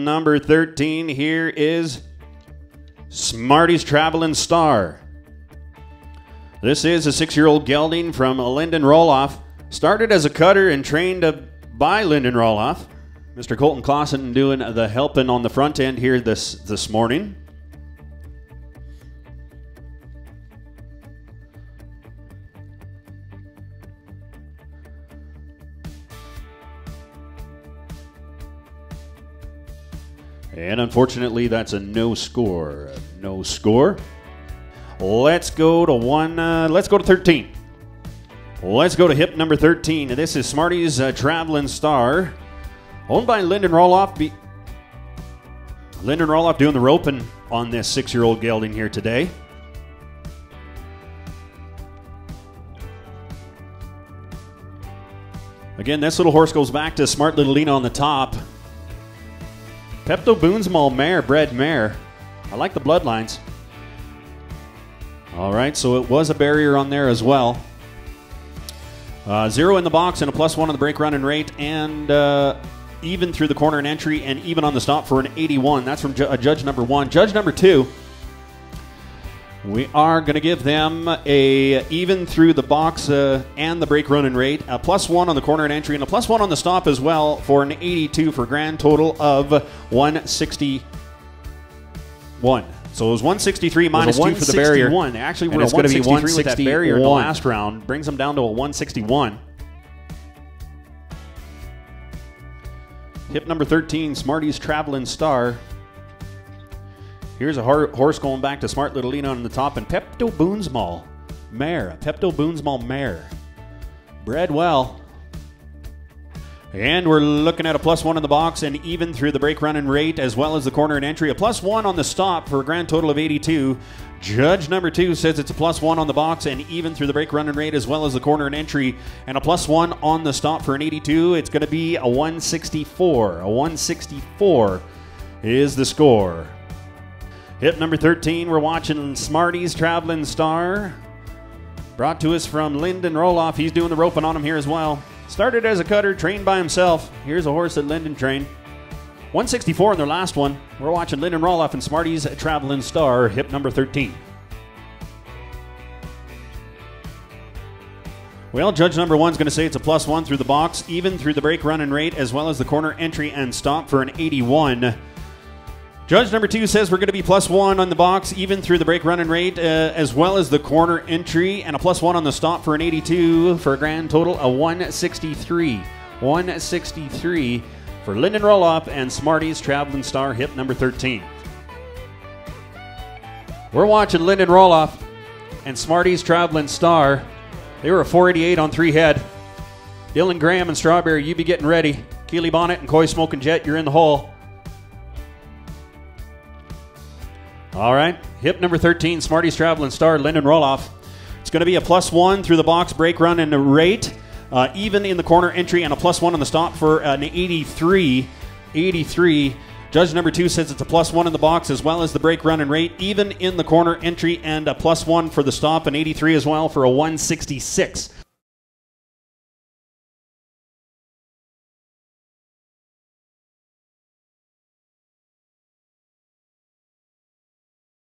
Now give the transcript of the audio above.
Number 13, here is Smarty's Travelinstar. This is a 6-year-old gelding from Linden Rohloff. Started as a cutter and trained by Linden Rohloff. Mr. Colton Clausen doing the helping on the front end here this morning. And unfortunately, that's a no score. No score. Let's go to 13. Let's go to hip number 13. This is Smarty's Travelinstar, owned by Linden Rohloff. Linden Rohloff doing the roping on this 6-year-old gelding here today. Again, this little horse goes back to Smart Little Lena on the top. Pepto Boonsmall mare, bred mare. I like the bloodlines. All right, so it was a barrier on there as well. 0 in the box and a +1 on the break run and rate, and even through the corner and entry, and even on the stop for an 81. That's from judge number 1. Judge number 2, we are going to give them a even through the box and the break run and rate, a +1 on the corner and entry, and a +1 on the stop as well for an 82 for a grand total of 161. So it was 163 minus 2 for the barrier. Actually, we're going to be 163 with that barrier in the last round. Brings them down to a 161. Hip number 13, Smarty's Travelinstar. Here's a horse going back to Smart Little Lena on the top, and Pepto Boonsmall mare. A Pepto Boonsmall mare. Bred well. And we're looking at a +1 in the box and even through the break run and rate, as well as the corner and entry. A +1 on the stop for a grand total of 82. Judge number 2 says it's a +1 on the box and even through the break run and rate, as well as the corner and entry, and a +1 on the stop for an 82. It's going to be a 164. A 164 is the score. Hip number 13, we're watching Smarty's Travelinstar. Brought to us from Linden Rohloff. He's doing the roping on him here as well. Started as a cutter, trained by himself. Here's a horse that Linden trained. 164 in their last one. We're watching Linden Rohloff and Smarty's Travelinstar, hip number 13. Well, judge number 1 is going to say it's a +1 through the box, even through the break run and rate, as well as the corner entry and stop for an 81. Judge number 2 says we're going to be +1 on the box, even through the break run and rate, as well as the corner entry, and a +1 on the stop for an 82 for a grand total of 163. 163 for Linden Rohloff and Smarty's Travelinstar, hip number 13. We're watching Linden Rohloff and Smarty's Travelinstar. They were a 488 on 3 head. Dylan Graham and Strawberry, you be getting ready. Keely Bonnet and Coy Smoking Jet, you're in the hole. All right, hip number 13, Smarty's Travelinstar, Linden Rohloff. It's going to be a +1 through the box, break run, and the rate, even in the corner entry, and a +1 on the stop for an 83. 83. Judge number 2 says it's a +1 in the box, as well as the break run and rate, even in the corner entry, and a +1 for the stop, and 83 as well for a 166.